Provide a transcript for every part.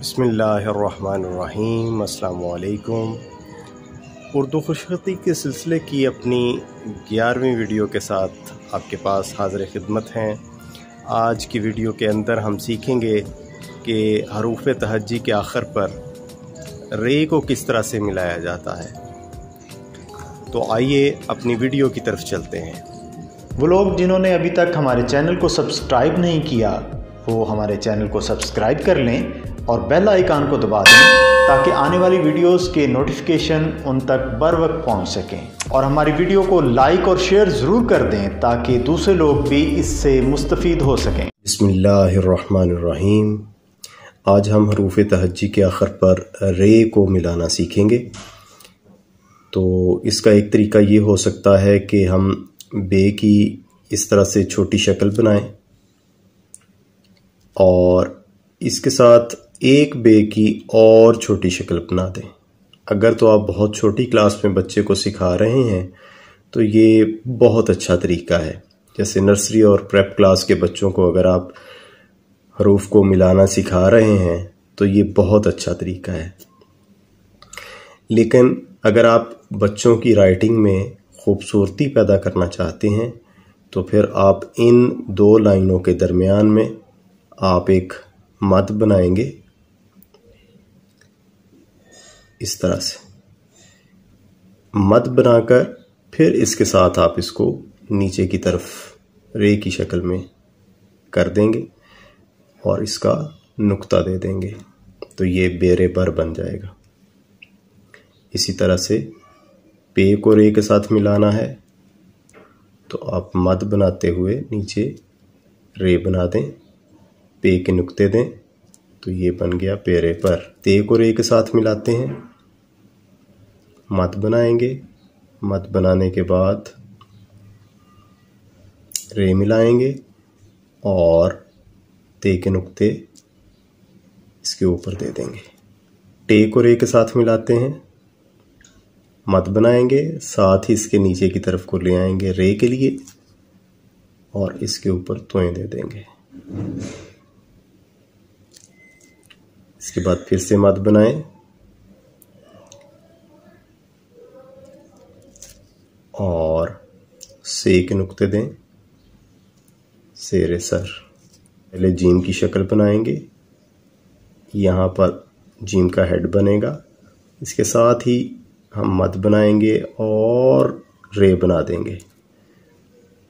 बिस्मिल्लाहिर्रहमानिर्रहीम। अस्सलाम वालेकुम। उर्दू खुशखती के सिलसिले की अपनी 11वीं वीडियो के साथ आपके पास हाज़िर खिदमत हैं। आज की वीडियो के अंदर हम सीखेंगे कि हरूफ तहज्जी के आखिर पर रे को किस तरह से मिलाया जाता है। तो आइए अपनी वीडियो की तरफ चलते हैं। वो लोग जिन्होंने अभी तक हमारे चैनल को सब्सक्राइब नहीं किया वो हमारे चैनल को सब्सक्राइब कर लें और बेल आइकन को दबा दें ताकि आने वाली वीडियोस के नोटिफिकेशन उन तक बर वक्त पहुँच सकें। और हमारी वीडियो को लाइक और शेयर ज़रूर कर दें ताकि दूसरे लोग भी इससे मुस्तफ़ीद हो सकें। बिस्मिल्लाहिर्रहमानिर्रहीम। आज हम हरूफ तहज्जी के आखिर पर रे को मिलाना सीखेंगे। तो इसका एक तरीका ये हो सकता है कि हम बे की इस तरह से छोटी शक्ल बनाएं और इसके साथ एक बे की और छोटी शक्ल बना दें। अगर तो आप बहुत छोटी क्लास में बच्चे को सिखा रहे हैं तो ये बहुत अच्छा तरीका है। जैसे नर्सरी और प्रेप क्लास के बच्चों को अगर आप हरूफ को मिलाना सिखा रहे हैं तो ये बहुत अच्छा तरीका है। लेकिन अगर आप बच्चों की राइटिंग में खूबसूरती पैदा करना चाहते हैं तो फिर आप इन दो लाइनों के दरमियान में आप एक मद बनाएंगे इस तरह से। मद बनाकर फिर इसके साथ आप इसको नीचे की तरफ रे की शक्ल में कर देंगे और इसका नुक्ता दे देंगे तो ये बेरे बर बन जाएगा। इसी तरह से पे को रे के साथ मिलाना है तो आप मद बनाते हुए नीचे रे बना दें, पे के नुक्ते दें तो ये बन गया पेरे पर। ते को रे के साथ मिलाते हैं, मद बनाएंगे, मद बनाने के बाद रे मिलाएंगे और ते के नुक्ते इसके ऊपर दे देंगे। टे को रे के साथ मिलाते हैं, मद बनाएंगे, साथ ही इसके नीचे की तरफ को ले आएंगे रे के लिए और इसके ऊपर तोएं दे देंगे। इसके बाद फिर से मद बनाएं और से के नुक्ते दें, शेरे सर। पहले जीम की शक्ल बनाएंगे, यहाँ पर जीम का हेड बनेगा, इसके साथ ही हम मद बनाएंगे और रे बना देंगे।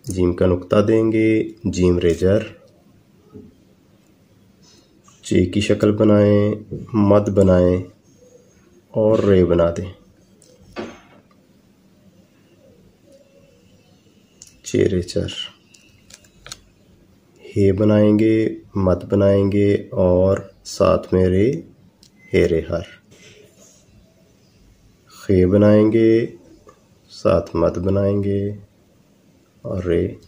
जीम का नुक्ता देंगे, जीम रेजर, चे की शक्ल बनाएं, मद बनाएं और रे बना दें। चेरे चर, हे बनाएंगे, मद बनाएंगे और साथ में रे, हेरे हर। खे बनाएंगे, साथ मद बनाएंगे और रे,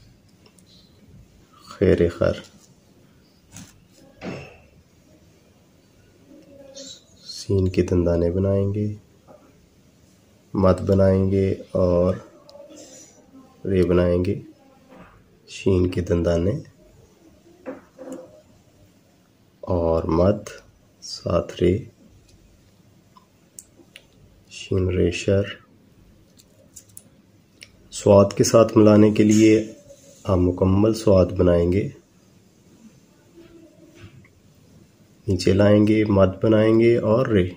खेरे खर। सीन के दंदाने बनाएंगे, मद बनाएंगे और रे बनाएंगे, शीन के दंदाने और मद, साथ रे, शीन रेशर। स्वाद के साथ मिलाने के लिए आप मुकम्मल स्वाद बनाएंगे, नीचे लाएंगे, मद बनाएंगे और रे।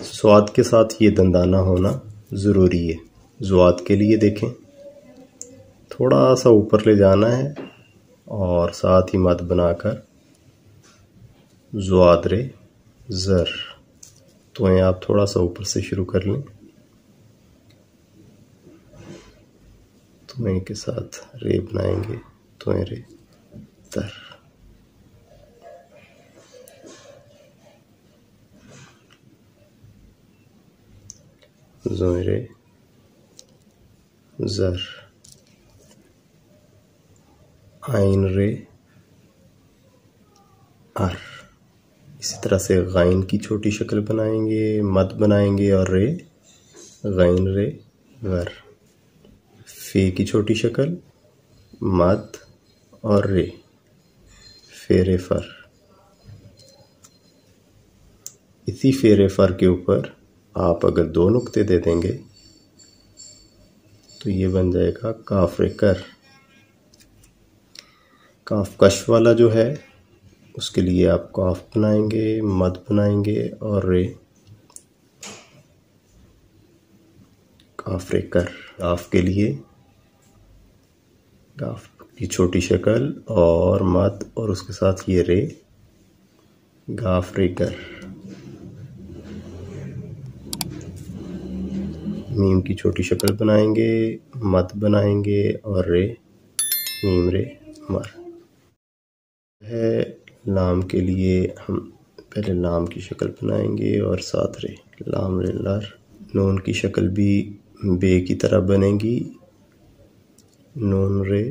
स्वाद के साथ ये दंदाना होना ज़रूरी है। ज़्वाद के लिए देखें थोड़ा सा ऊपर ले जाना है और साथ ही मद बनाकर ज़्वाद रे ज़र। तो ये आप थोड़ा सा ऊपर से शुरू कर लें, तो के साथ रे बनाएंगे, तो रे तर। ज़ोरे ज़र, आइन रे अर। इसी तरह से गाइन की छोटी शक्ल बनाएंगे, मद बनाएंगे और रे, गाइन रे गर। फे की छोटी शक्ल, मद और रे, फेरे फर। इसी फेरे फर के ऊपर आप अगर 2 नुक्ते दे देंगे तो ये बन जाएगा काफ रे कर। काफ कश वाला जो है उसके लिए आप काफ बनाएंगे, मद बनाएंगे और रे, काफ रे कर। काफ के लिए काफ की छोटी शक्ल और मद और उसके साथ ये रे, गाफ रे कर। मीम की छोटी शक्ल बनाएंगे, मद बनाएंगे और रे, मीम रे मर है। लाम के लिए हम पहले लाम की शक्ल बनाएंगे और साथ रे, लाम रे लर। नून की शक्ल भी बे की तरह बनेगी, नून रे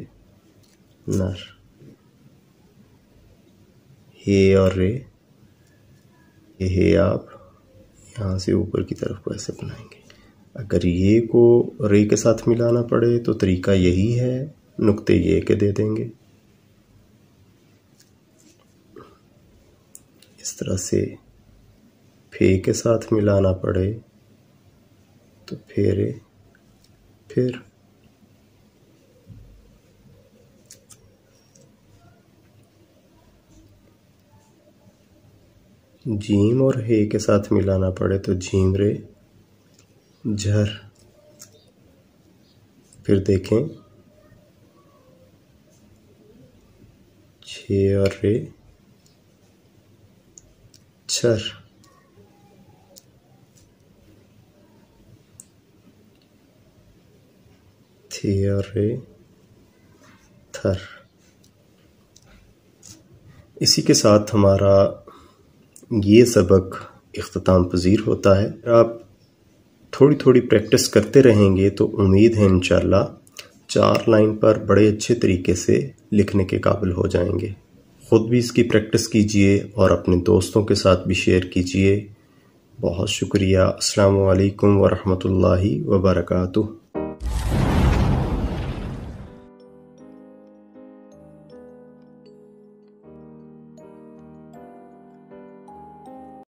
नर। हे और रे, हे आप यहाँ से ऊपर की तरफ को ऐसे बनाएंगे। अगर ये को रे के साथ मिलाना पड़े तो तरीका यही है, नुक्ते ये के दे देंगे। इस तरह से फे के साथ मिलाना पड़े तो फेरे फिर। जीम और हे के साथ मिलाना पड़े तो झीम रे झर। फिर देखें छे और रे छर। थे और रे थर। इसी के साथ हमारा ये सबक इख्तिताम पजीर होता है। आप थोड़ी थोड़ी प्रैक्टिस करते रहेंगे तो उम्मीद है इंशाअल्लाह 4 लाइन पर बड़े अच्छे तरीके से लिखने के काबिल हो जाएंगे। ख़ुद भी इसकी प्रैक्टिस कीजिए और अपने दोस्तों के साथ भी शेयर कीजिए। बहुत शुक्रिया। अस्सलामु अलैकुम वरहमतुल्लाहि वबरकातुहू।